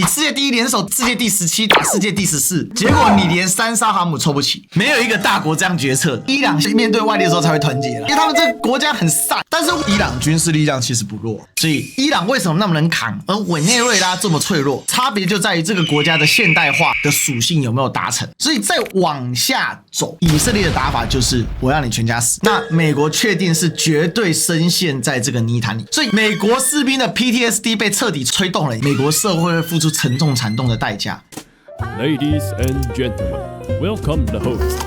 你世界第一联手世界第17打世界第14，结果你连3艘航母抽不起，没有一个大国这样决策。伊朗面对外力的时候才会团结，因为他们这个国家很散，但是伊朗军事力量其实不弱，所以伊朗为什么那么能扛，而委内瑞拉这么脆弱？差别就在于这个国家的现代化的属性有没有达成。所以再往下走，以色列的打法就是我让你全家死，那美国确定是绝对深陷在这个泥潭里，所以美国士兵的 PTSD 被彻底吹动了，美国社会会付出沉重惨痛的代价。Ladies and gentlemen, welcome the host.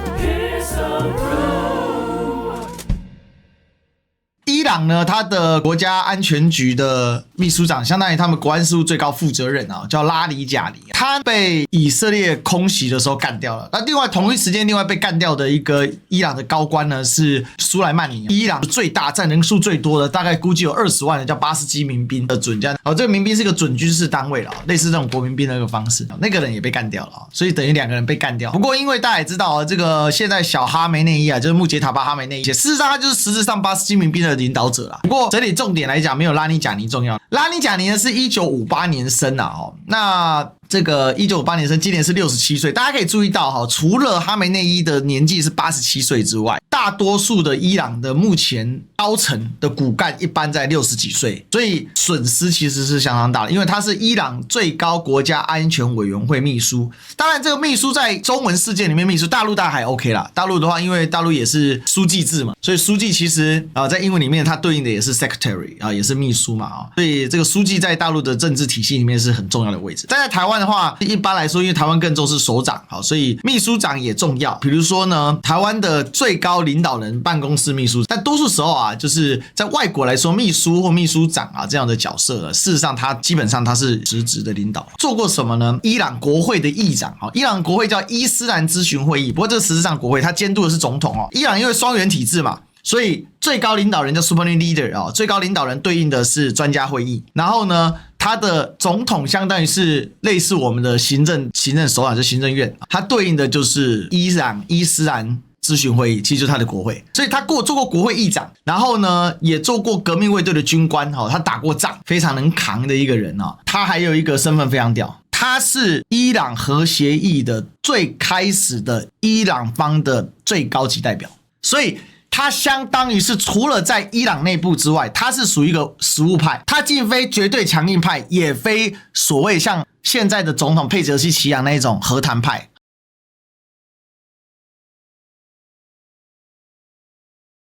伊朗呢，他的国家安全局的秘书长，相当于他们国安事务最高负责人啊，叫拉里贾里，他被以色列空袭的时候干掉了。那另外同一时间，另外被干掉的一个伊朗的高官呢是苏莱曼尼，伊朗最大占人数最多的，大概估计有20万人，叫巴斯基民兵的准将。这个民兵是一个准军事单位了，类似这种国民兵的那个方式。那个人也被干掉了，所以等于2个人被干掉。不过因为大家也知道，这个现在小哈梅内伊啊，就是穆杰塔巴哈梅内伊，事实上他就是实质上巴斯基民兵的领导者啦。不过整体重点来讲，没有拉尼贾尼重要。拉尼贾尼呢是1958年生啊，那这个1958年生，今年是67岁。大家可以注意到哈，除了哈梅内伊的年纪是87岁之外，大多数的伊朗的目前高层的骨干一般在60几岁，所以损失其实是相当大的。因为他是伊朗最高国家安全委员会秘书，当然这个秘书在中文世界里面秘书，大陆大概还 OK 啦。大陆的话，因为大陆也是书记制嘛，所以书记其实在英文里面它对应的也是 secretary 也是秘书嘛所以这个书记在大陆的政治体系里面是很重要的位置。但在台湾的话，一般来说，因为台湾更重视首长，所以秘书长也重要。比如说呢，台湾的最高领导人办公室秘书，但多数时候就是在外国来说，秘书或秘书长这样的角色，事实上他基本上他是实质的领导。做过什么呢？伊朗国会的议长，伊朗国会叫伊斯兰咨询会议，不过这实质上国会他监督的是总统伊朗因为双元体制嘛，所以最高领导人叫 Supreme Leader 最高领导人对应的是专家会议，然后呢，他的总统相当于是类似我们的行政首长，就行政院，他对应的就是伊斯兰咨询会议，其实就是他的国会，所以他做过国会议长，然后呢也做过革命卫队的军官他打过仗，非常能扛的一个人他还有一个身份非常屌，他是伊朗核协议的最开始的伊朗方的最高级代表，所以他相当于是除了在伊朗内部之外，他是属于一个实务派，他既非绝对强硬派，也非所谓像现在的总统佩泽西奇扬那一种和谈派。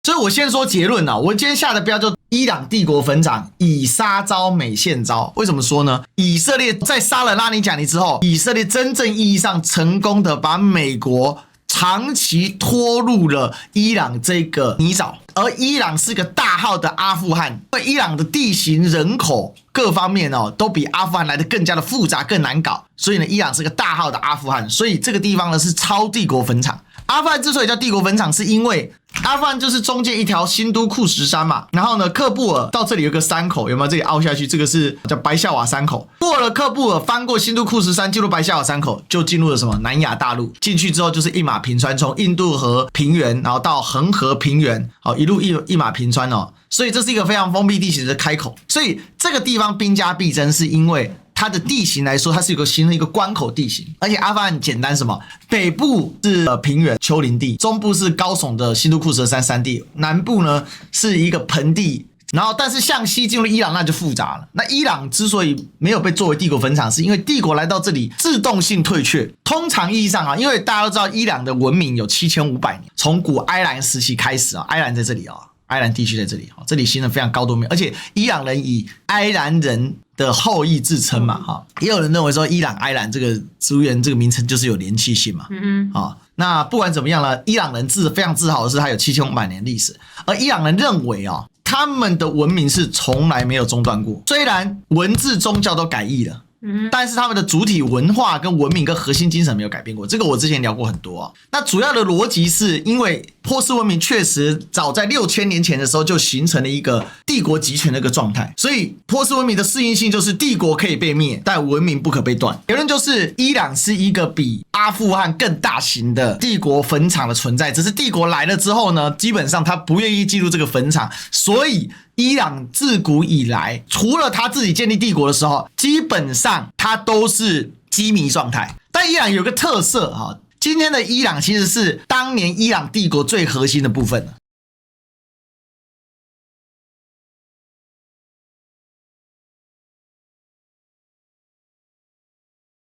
所以我先说结论我今天下的标就伊朗帝国坟场以杀招美现招。为什么说呢？以色列在杀了拉尼贾尼之后，以色列真正意义上成功的把美国长期拖入了伊朗这个泥沼，而伊朗是个大号的阿富汗，因为伊朗的地形、人口各方面都比阿富汗来得更加的复杂、更难搞，所以呢，伊朗是个大号的阿富汗，所以这个地方呢是超帝国坟场。阿富汗之所以叫帝国坟场，是因为阿富汗就是中间一条新都库什山嘛，然后呢，喀布尔到这里有个山口，有没有？这里凹下去，这个是叫白夏瓦山口。过了喀布尔，翻过新都库什山，进入白夏瓦山口，就进入了什么南亚大陆。进去之后就是一马平川，从印度河平原，然后到恒河平原，一路一马平川所以这是一个非常封闭地形的开口。所以这个地方兵家必争，是因为它的地形来说，它是形成一个关口地形，而且阿富汗很简单，什么？北部是平原丘陵地，中部是高耸的新都库什山山地，南部呢是一个盆地，然后但是向西进入伊朗那就复杂了。那伊朗之所以没有被作为帝国坟场，是因为帝国来到这里自动性退却。通常意义上因为大家都知道伊朗的文明有7500年，从古埃兰时期开始埃兰在这里埃兰地区在这里这里形成非常高度面，而且伊朗人以埃兰人的后裔自称嘛也有人认为说伊朗埃兰这个族源这个名称就是有连续性嘛那不管怎么样呢，伊朗人非常自豪的是他有7500年历史，而伊朗人认为他们的文明是从来没有中断过，虽然文字宗教都改易了，但是他们的主体文化跟文明跟核心精神没有改变过，这个我之前聊过很多那主要的逻辑是因为波斯文明确实早在6000年前的时候就形成了一个帝国集权的一个状态，所以波斯文明的适应性就是帝国可以被灭，但文明不可被断。结论就是伊朗是一个比阿富汗更大型的帝国坟场的存在，只是帝国来了之后呢，基本上他不愿意进入这个坟场，所以伊朗自古以来，除了他自己建立帝国的时候，基本上他都是机密状态。但伊朗有个特色哈，今天的伊朗其实是当年伊朗帝国最核心的部分。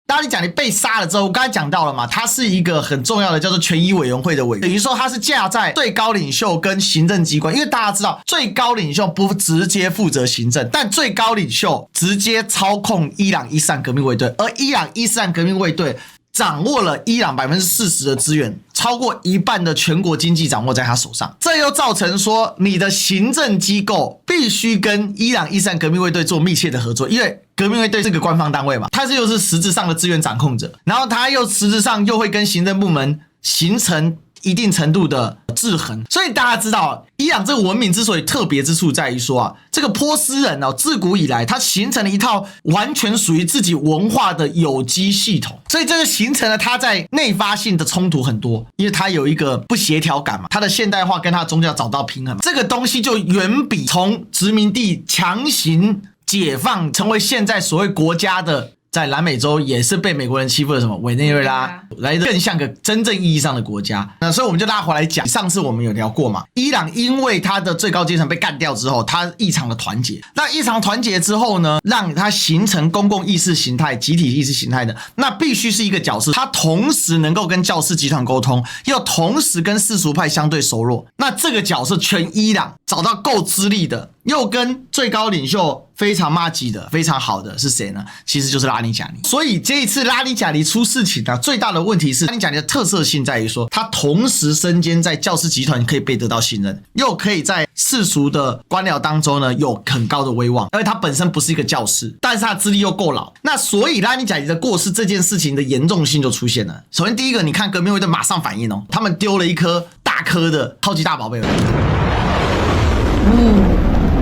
拉里贾尼被杀了之后，我刚才讲到了嘛，他是一个很重要的叫做权益委员会的委员，等于说他是架在最高领袖跟行政机关，因为大家知道最高领袖不直接负责行政，但最高领袖直接操控伊朗伊斯兰革命卫队，而伊朗伊斯兰革命卫队掌握了伊朗40%的资源，超过一半的全国经济掌握在他手上，这又造成说你的行政机构必须跟伊朗伊斯兰革命卫队做密切的合作，因为革命卫队是个官方单位嘛，它又是实质上的资源掌控者，然后它又实质上又会跟行政部门形成一定程度的制衡，所以大家知道伊朗这个文明之所以特别之处在于说这个波斯人自古以来他形成了一套完全属于自己文化的有机系统，所以这就形成了他在内发性的冲突很多，因为他有一个不协调感嘛，他的现代化跟他的宗教找到平衡嘛，这个东西就远比从殖民地强行解放成为现在所谓国家的，在南美洲也是被美国人欺负的什么委内瑞拉来的更像个真正意义上的国家。那所以我们就拉回来讲，上次我们有聊过嘛，伊朗因为他的最高阶层被干掉之后，他异常的团结，那异常团结之后呢，让他形成公共意识形态集体意识形态的，那必须是一个角色，他同时能够跟教士集团沟通，又同时跟世俗派相对熟络，那这个角色全伊朗找到够资历的，又跟最高领袖非常麻吉的非常好的是谁呢？其实就是拉尼贾尼。所以这一次拉尼贾尼出事情最大的问题是拉尼贾尼的特色性在于说，他同时身兼在教士集团可以被得到信任，又可以在世俗的官僚当中呢有很高的威望，因为他本身不是一个教士，但是他资历又够老，那所以拉尼贾尼的过世这件事情的严重性就出现了。首先第一个，你看革命卫队马上反应他们丢了一颗大颗的超级大宝贝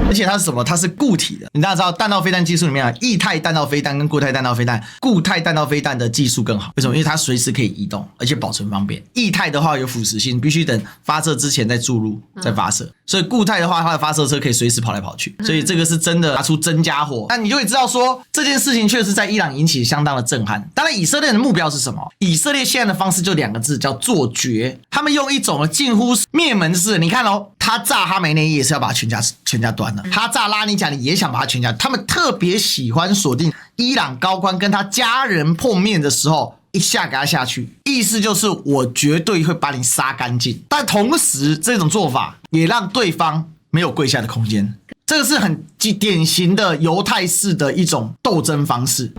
而且它是什么？它是固体的。你大家知道弹道飞弹技术里面液态弹道飞弹跟固态弹道飞弹，固态弹道飞弹的技术更好。为什么？因为它随时可以移动，而且保存方便。液态的话有腐蚀性，必须等发射之前再注入再发射。所以固态的话，它的发射车可以随时跑来跑去。所以这个是真的拿出真家伙。那你就会知道说，这件事情确实在伊朗引起相当的震撼。当然，以色列的目标是什么？以色列现在的方式就2个字，叫做绝。他们用一种近乎灭门式，你看他炸哈梅内伊也是要把全家端了，他炸拉尼贾尼也想把他全家，他们特别喜欢锁定伊朗高官跟他家人碰面的时候一下给他下去，意思就是我绝对会把你杀干净，但同时这种做法也让对方没有跪下的空间，这个是很典型的犹太式的一种斗争方式。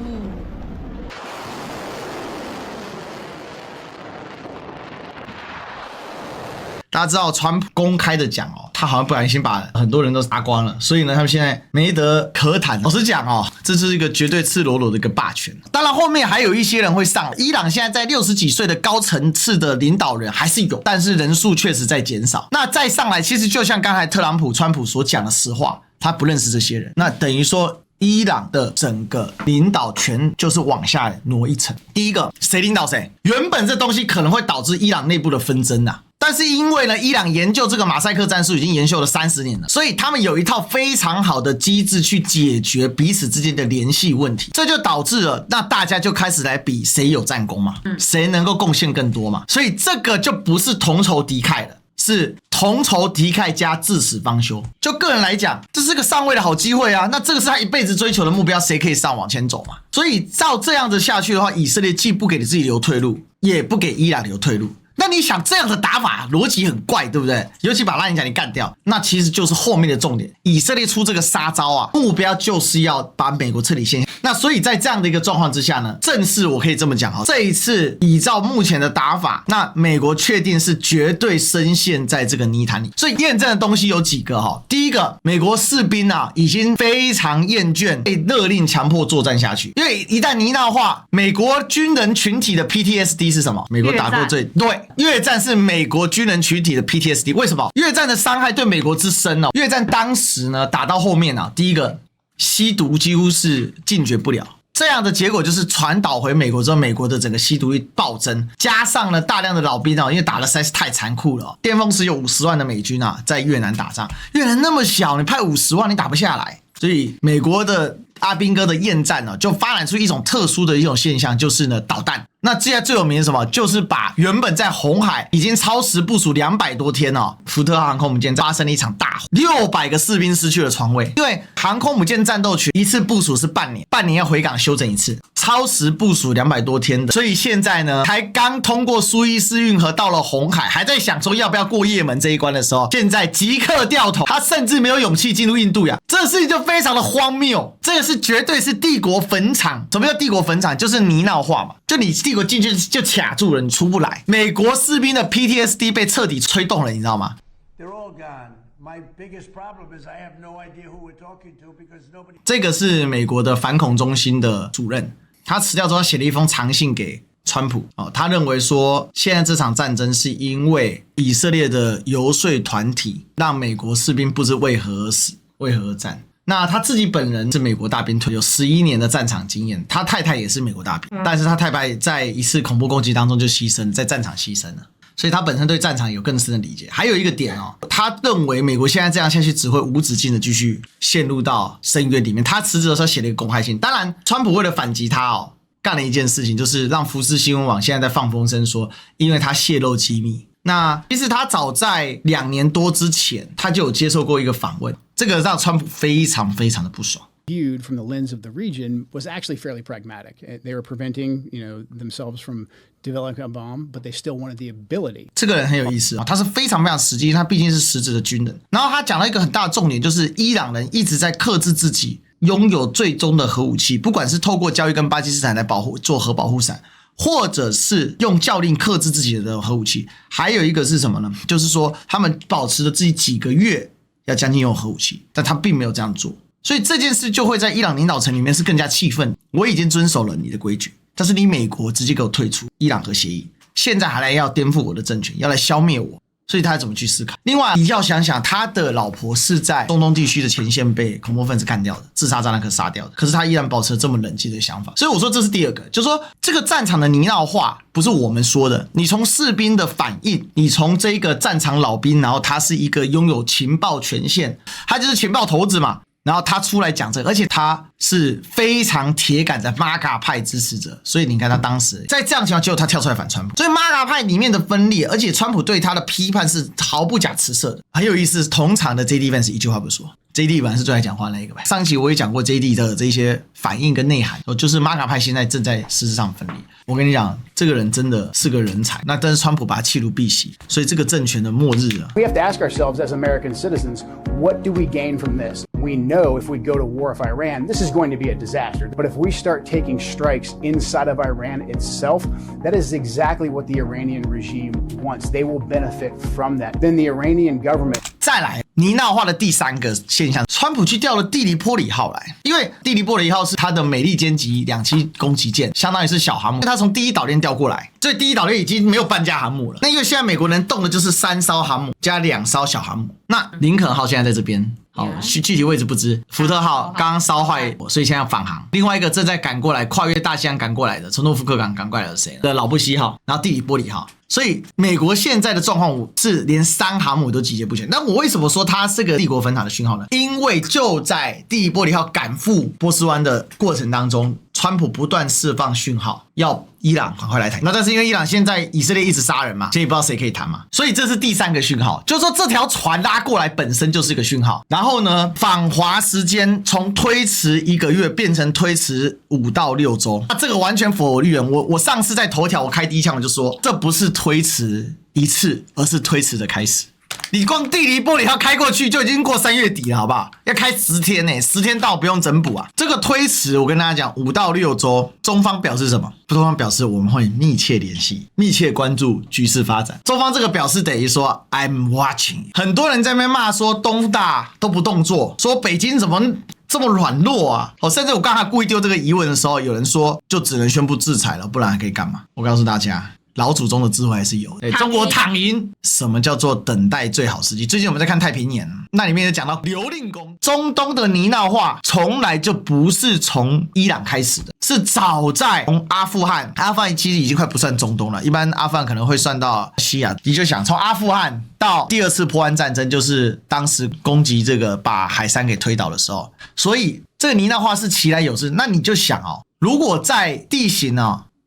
大家知道川普公开的讲他好像不小心把很多人都杀光了，所以呢他们现在没得可谈。老实讲这是一个绝对赤裸裸的一个霸权。当然后面还有一些人会上，伊朗现在在60几岁的高层次的领导人还是有，但是人数确实在减少。那再上来其实就像刚才川普所讲的实话，他不认识这些人，那等于说伊朗的整个领导权就是往下挪一层。第一个，谁领导谁？原本这东西可能会导致伊朗内部的纷争但是因为呢，伊朗研究这个马赛克战术已经研究了30年了，所以他们有一套非常好的机制去解决彼此之间的联系问题，这就导致了那大家就开始来比谁有战功嘛，谁能够贡献更多嘛，所以这个就不是同仇敌忾了，是同仇敌忾加至死方休。就个人来讲，这是个上位的好机会那这个是他一辈子追求的目标，谁可以往前走嘛？所以照这样子下去的话，以色列既不给自己留退路，也不给伊朗留退路。那你想这样的打法逻辑很怪，对不对？尤其把拉尼贾尼干掉，那其实就是后面的重点。以色列出这个杀招目标就是要把美国彻底陷下。那所以在这样的一个状况之下呢，正是我可以这么讲这一次依照目前的打法，那美国确定是绝对深陷在这个泥潭里。所以验证的东西有几个第一个，美国士兵已经非常厌倦被勒令强迫作战下去，因为一旦泥淖化，美国军人群体的 PTSD 是什么？美国打过对。越战是美国军人群体的 PTSD， 为什么？越战的伤害对美国之深越战当时呢打到后面第一个吸毒几乎是禁绝不了，这样的结果就是传导回美国之后，美国的整个吸毒率暴增，加上了大量的老兵因为打得实在是太残酷了巅峰时有50万的美军在越南打仗，越南那么小，你派50万你打不下来，所以美国的阿兵哥的厌战就发展出一种特殊的一种现象，就是呢导弹。那现在最有名的是什么？就是把原本在红海已经超时部署200多天福特号航空母舰发生了一场大火，600个士兵失去了床位，因为航空母舰战斗群一次部署是半年要回港休整一次，超时部署200多天的，所以现在呢才刚通过苏伊士运河到了红海，还在想说要不要过也门这一关的时候，现在即刻掉头，他甚至没有勇气进入印度洋，这事情就非常的荒谬，这个是绝对是帝国坟场。什么叫帝国坟场？就是泥淖化嘛，就你帝国进去就卡住了，你出不来。美国士兵的 PTSD 被彻底吹动了，你知道吗？ They're all gone. My biggest problem is I have no idea who we're talking to because nobody. 这个是美国的反恐中心的主任，他辞掉之后写了一封长信给川普他认为说现在这场战争是因为以色列的游说团体让美国士兵不知为何而死，为何而战。那他自己本人是美国大兵退有11年的战场经验，他太太也是美国大兵，但是他太太在一次恐怖攻击当中就牺牲，在战场牺牲了，所以他本身对战场有更深的理解。还有一个点他认为美国现在这样下去只会无止境的继续陷入到深渊里面。他辞职的时候写了一个公开信，当然川普为了反击他干了一件事情，就是让福斯新闻网现在在放风声说因为他泄露机密。那其实他早在2年多之前他就有接受过一个访问，这个让川普非常非常的不爽。Viewed from the lens of the region was actually fairly pragmatic. They were preventing, themselves from developing a bomb, but they still wanted the ability. 这个人很有意思他是非常非常实际，他毕竟是实质的军人。然后他讲了一个很大的重点，就是伊朗人一直在克制自己拥有最终的核武器，不管是透过交易跟巴基斯坦来做核保护伞，或者是用教令克制自己的核武器。还有一个是什么呢？就是说他们保持了自己几个月要将近拥有核武器，但他并没有这样做。所以这件事就会在伊朗领导层里面是更加气愤，我已经遵守了你的规矩，但是你美国直接给我退出伊朗核协议，现在还来要颠覆我的政权，要来消灭我，所以他怎么去思考？另外你要想想，他的老婆是在中东地区的前线被恐怖分子干掉的，自杀炸弹客杀掉的，可是他依然保持了这么冷静的想法。所以我说这是第二个，就是说这个战场的泥淖化不是我们说的，你从士兵的反应，你从这个战场老兵，然后他是一个拥有情报权限，他就是情报头子嘛，然后他出来讲这个，而且他是非常铁杆的 MAGA 派支持者，所以你看他当时在这样情况，结果他跳出来反川普，所以 MAGA 派里面的分裂，而且川普对他的批判是毫不假辞色的。很有意思，同场的 JD Vance 一句话不说，JD 本来是最爱讲话那一个，上期我也讲过 JD 的这些反应跟内涵，就是 MAGA 派现在正在实质上分裂。我跟你讲，这个人真的是个人才，那但是川普把他弃如敝屣，所以这个政权的末日We have to ask ourselves as American citizens, what do we gain from this? We know if we go to war with Iran, this is going to be a disaster. But if we start taking strikes inside of Iran itself, that is exactly what the Iranian regime wants. They will benefit from that. Then the Iranian government. 再来泥淖化的第三个现象，川普去调了蒂利波里号来，因为蒂利波里号是他的美利坚级2栖攻击舰，相当于是小航母，他从第一岛链调过来，所以第一岛链已经没有半架航母了。那因为现在美国能动的就是3艘航母加2艘小航母，那林肯号现在在这边。好，具体位置不知。福特号刚刚烧坏，所以现在要返航。另外一个正在赶过来，跨越大西洋赶过来的，从诺福克港赶过来的是谁呢？的老布希号，然后蒂里波里号。所以美国现在的状况是连3航母都集结不全。那我为什么说它是个帝国坟场的讯号呢？因为就在蒂里波里号赶赴波斯湾的过程当中，川普不断释放讯号，要伊朗赶快来谈。那但是因为伊朗现在以色列一直杀人嘛，所以不知道谁可以谈嘛，所以这是第3个讯号，就是说这条船拉过来本身就是一个讯号。然后呢，访华时间从推迟1个月变成推迟5到6周，那这个完全符合我预言。我上次在头条我开第一枪我就说，这不是推迟一次，而是推迟的开始。你光蒂里波里号开过去就已经过3月底了，好不好？要开10天呢，10天到不用整补啊。这个推迟我跟大家讲5到6周，中方表示什么？中方表示我们会密切联系，密切关注局势发展。中方这个表示等于说 I'm watching。很多人在那边骂说东大都不动作，说北京怎么这么软弱啊？甚至我刚才故意丢这个疑问的时候，有人说就只能宣布制裁了，不然还可以干嘛？我告诉大家，老祖宗的智慧还是有。中国躺赢，什么叫做等待最好时机？最近我们在看太平年，那里面就讲到刘令公，中东的泥淖化从来就不是从伊朗开始的，是早在从阿富汗其实已经快不算中东了，一般阿富汗可能会算到西亚。你就想从阿富汗到第二次波湾战争，就是当时攻击这个把海珊给推倒的时候，所以这个泥淖化是其来有之。那你就想如果在地形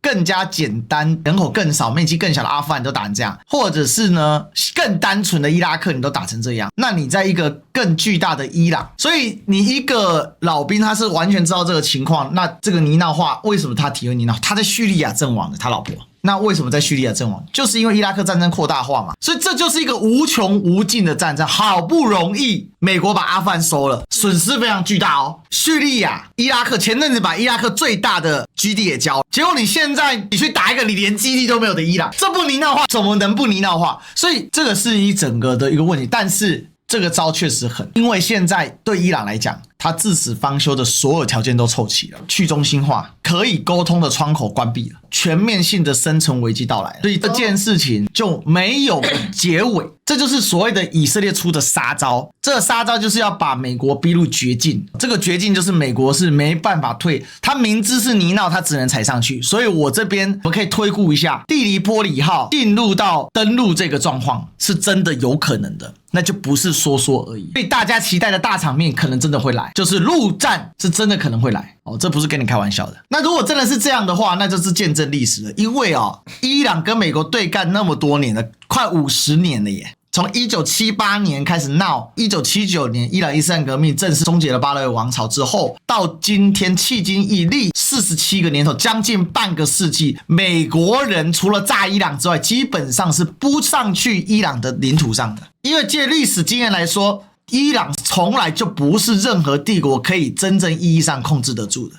更加简单，人口更少，面积更小的阿富汗都打成这样，或者是呢更单纯的伊拉克你都打成这样，那你在一个更巨大的伊朗，所以你一个老兵他是完全知道这个情况。那这个泥淖化为什么他体会泥淖？他在叙利亚阵亡的，他老婆。那为什么在叙利亚阵亡？就是因为伊拉克战争扩大化嘛，所以这就是一个无穷无尽的战争。好不容易美国把阿富汗收了，损失非常巨大叙利亚、伊拉克前阵子把伊拉克最大的基地也交了，结果你现在你去打一个你连基地都没有的伊朗，这不泥淖化怎么能不泥淖化？所以这个是一整个的一个问题。但是这个招确实狠，因为现在对伊朗来讲，他至死方休的所有条件都凑齐了，去中心化可以沟通的窗口关闭了，全面性的生存危机到来了，所以这件事情就没有结尾。这就是所谓的以色列出的杀招，这个杀招就是要把美国逼入绝境。这个绝境就是美国是没办法退，他明知是泥淖，他只能踩上去。所以我这边我可以推估一下，地黎波里号进入到登陆这个状况是真的有可能的，那就不是说说而已。所以大家期待的大场面可能真的会来，就是陆战是真的可能会来这不是跟你开玩笑的。那如果真的是这样的话，那就是见证历史了。因为伊朗跟美国对干那么多年了，快50年了耶。从1978年开始闹，1979年伊朗伊斯兰革命正式终结了巴勒维王朝之后，到今天迄今已历47个年头，将近半个世纪，美国人除了炸伊朗之外，基本上是不上去伊朗的领土上的。因为借历史经验来说，伊朗从来就不是任何帝国可以真正意义上控制得住的。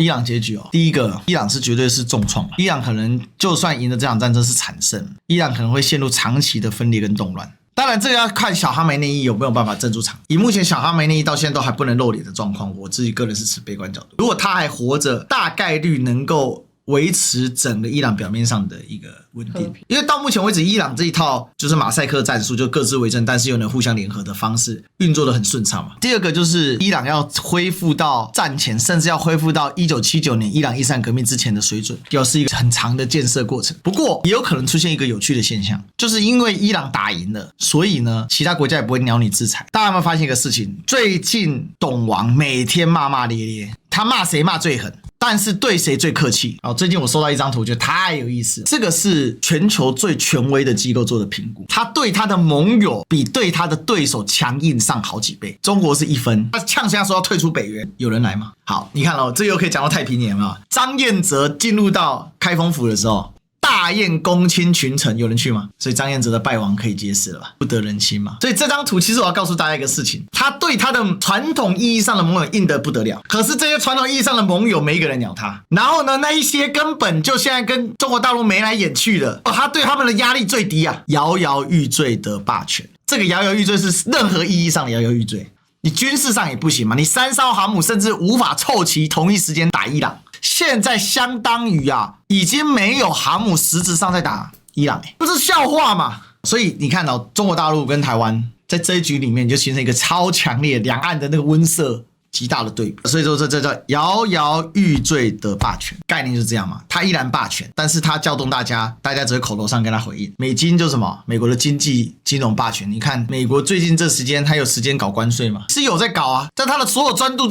伊朗结局第一个，伊朗是绝对是重创，伊朗可能就算赢了这场战争是惨胜，伊朗可能会陷入长期的分裂跟动乱。当然这个要看小哈梅内伊有没有办法镇住场。以目前小哈梅内伊到现在都还不能露脸的状况，我自己个人是持悲观角度。如果他还活着，大概率能够维持整个伊朗表面上的一个稳定，因为到目前为止，伊朗这一套就是马赛克战术，就各自为政，但是又能互相联合的方式运作的很顺畅嘛。第二个就是伊朗要恢复到战前，甚至要恢复到1979年伊朗伊斯兰革命之前的水准，要是一个很长的建设过程。不过也有可能出现一个有趣的现象，就是因为伊朗打赢了，所以呢，其他国家也不会鸟你制裁。大家有没有发现一个事情？最近董王每天骂骂咧咧，他骂谁骂最狠？但是对谁最客气？最近我收到一张图，觉得太有意思了。这个是全球最权威的机构做的评估，他对他的盟友比对他的对手强硬上好几倍。中国是1分，他呛声说要退出北约，有人来吗？好，你看这又可以讲到太平年了。张彦哲进入到开封府的时候，大宴公卿群臣，有人去吗？所以张彦哲的败亡可以揭示了吧，不得人心嘛。所以这张图其实我要告诉大家一个事情，他对他的传统意义上的盟友硬得不得了，可是这些传统意义上的盟友没一个人鸟他。然后呢，那一些根本就现在跟中国大陆眉来眼去的，他对他们的压力最低啊，摇摇欲坠得霸权。这个摇摇欲坠是任何意义上的摇摇欲坠，你军事上也不行嘛，你3艘航母甚至无法凑齐同一时间打伊朗。现在相当于已经没有航母实质上在打伊朗，不是笑话嘛？所以你看中国大陆跟台湾在这一局里面就形成一个超强烈两岸的那个温色极大的对比。所以说这叫摇摇欲坠的霸权，概念就是这样嘛。他依然霸权，但是他调动大家只会口头上跟他回应。美金就是什么？美国的经济金融霸权。你看美国最近这时间，他有时间搞关税吗？是有在搞啊，但他的所有专注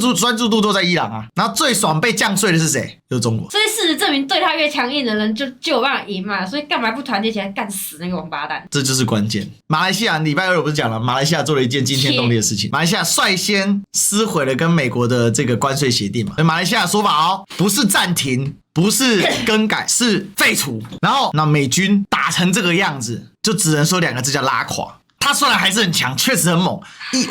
度都在伊朗啊。然后最爽被降税的是谁？就是中国。所以事实证明，对他越强硬的人就有办法赢嘛。所以干嘛不团结起来干死那个王八蛋？这就是关键。马来西亚礼拜2我不是讲了，马来西亚做了一件惊天动地的事情，马来西亚率先撕毁了跟美国的这个关税协定嘛。马来西亚的说法不是暂停，不是更改，是废除。然后那美军打成这个样子，就只能说2个字叫拉垮。他虽然还是很强，确实很猛。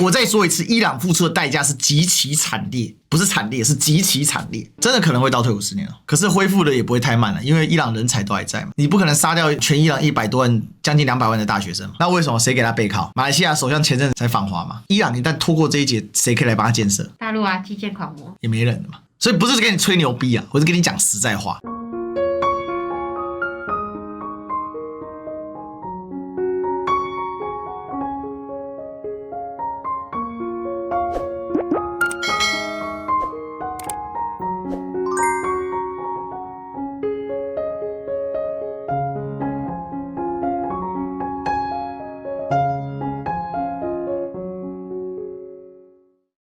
我再说一次，伊朗付出的代价是极其惨烈，不是惨烈，是极其惨烈，真的可能会倒退50年了。可是恢复的也不会太慢了，因为伊朗人才都还在嘛，你不可能杀掉全伊朗100多万、将近200万的大学生嘛。那为什么谁给他背靠？马来西亚首相前阵子才访华嘛，伊朗一旦拖过这一节，谁可以来帮他建设？大陆啊，基建狂魔也没人了嘛。所以不是跟你吹牛逼啊，我是跟你讲实在话。